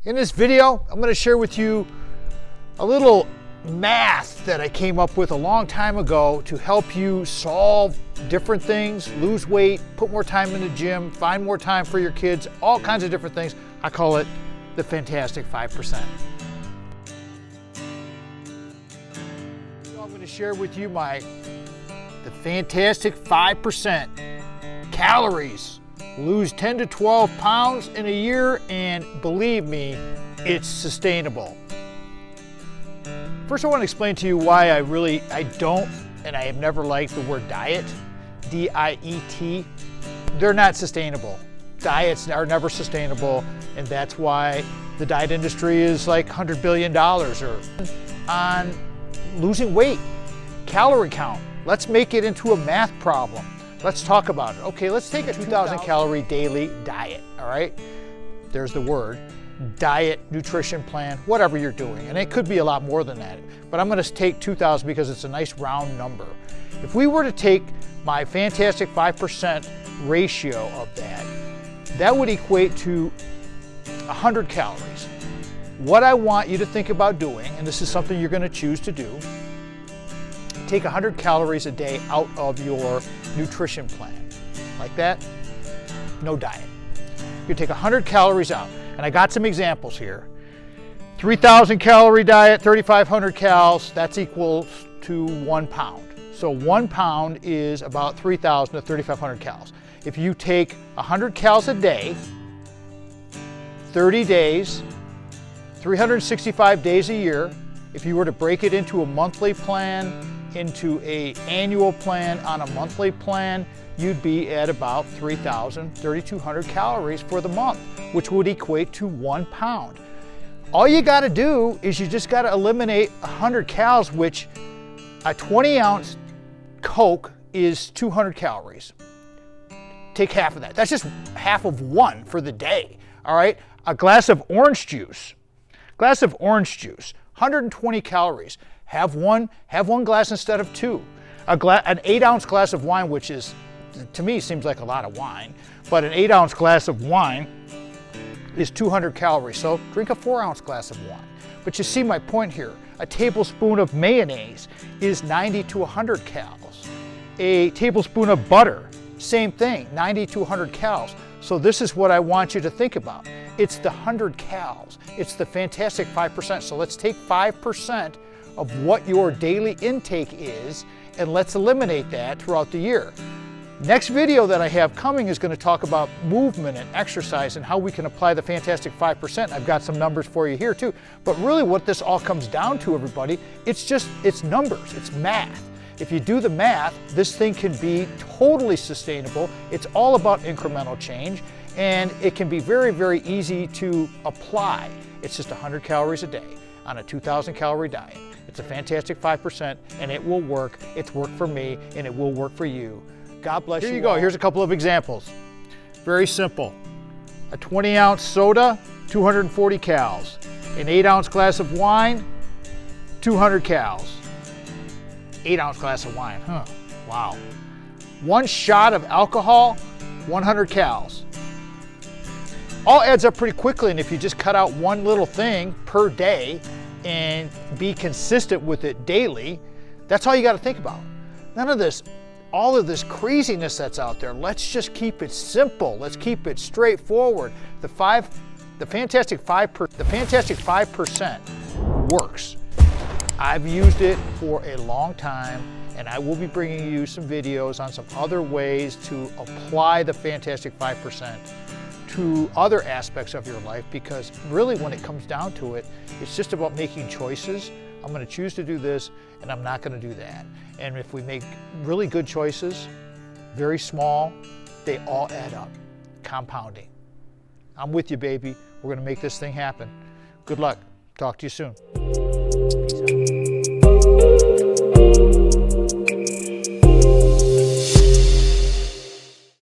In this video, I'm going to share with you a little math that I came up with a long time ago to help you solve different things, lose weight, put more time in the gym, find more time for your kids, all kinds of different things. I call it the Fantastic 5%. So I'm going to share with you the Fantastic 5% calories. Lose 10 to 12 pounds in a year, and believe me, it's sustainable. First, I want to explain to you why I don't, and I have never liked the word diet, D-I-E-T. They're not sustainable. Diets are never sustainable, and that's why the diet industry is like $100 billion or on losing weight, calorie count. Let's make it into a math problem. Let's talk about it. Okay, let's take a 2,000 calorie daily diet, all right? There's the word. Diet, nutrition plan, whatever you're doing. And it could be a lot more than that. But I'm going to take 2,000 because it's a nice round number. If we were to take my Fantastic 5% ratio of that, that would equate to 100 calories. What I want you to think about doing, and this is something you're going to choose to do, take 100 calories a day out of your nutrition plan. Like that, no diet. You take 100 calories out. And I got some examples here. 3,000 calorie diet, 3,500 calories, that's equal to 1 pound. So 1 pound is about 3,000 to 3,500 calories. If you take 100 calories a day, 30 days, 365 days a year, if you were to break it into a monthly plan, into an annual plan, on a monthly plan, you'd be at about 3,000, 3,200 calories for the month, which would equate to 1 pound. All you got to do is you just got to eliminate 100 calories, which a 20-ounce Coke is 200 calories. Take half of that. That's just half of one for the day, all right? A glass of orange juice, 120 calories. Have one glass instead of two. An 8-ounce glass of wine, which is, to me, seems like a lot of wine, but an 8-ounce glass of wine is 200 calories, so drink a 4-ounce glass of wine. But you see my point here. A tablespoon of mayonnaise is 90 to 100 calories. A tablespoon of butter, same thing, 90 to 100 calories. So this is what I want you to think about. It's the 100 calories. It's the Fantastic 5%. So let's take 5% of what your daily intake is, and let's eliminate that throughout the year. Next video that I have coming is going to talk about movement and exercise and how we can apply the Fantastic 5%. I've got some numbers for you here too. But really what this all comes down to, everybody, it's numbers, it's math. If you do the math, this thing can be totally sustainable. It's all about incremental change, and it can be very, very easy to apply. It's just 100 calories a day on a 2,000 calorie diet. It's a Fantastic 5%, and it will work. It's worked for me, and it will work for you. God bless you. Here you go. Here's a couple of examples. Very simple. A 20-ounce soda, 240 calories. An 8-ounce glass of wine, 200 calories. 8-ounce glass of wine, huh? Wow. 1 shot of alcohol, 100 calories. All adds up pretty quickly, and if you just cut out one little thing per day and be consistent with it daily, that's all you got to think about. None of this, all of this craziness that's out there. Let's just keep it simple. Let's keep it straightforward. The Fantastic 5% works. I've used it for a long time, and I will be bringing you some videos on some other ways to apply the Fantastic 5% to other aspects of your life, because really when it comes down to it, it's just about making choices. I'm going to choose to do this, and I'm not going to do that. And if we make really good choices, very small, they all add up, compounding. I'm with you, baby. We're going to make this thing happen. Good luck. Talk to you soon.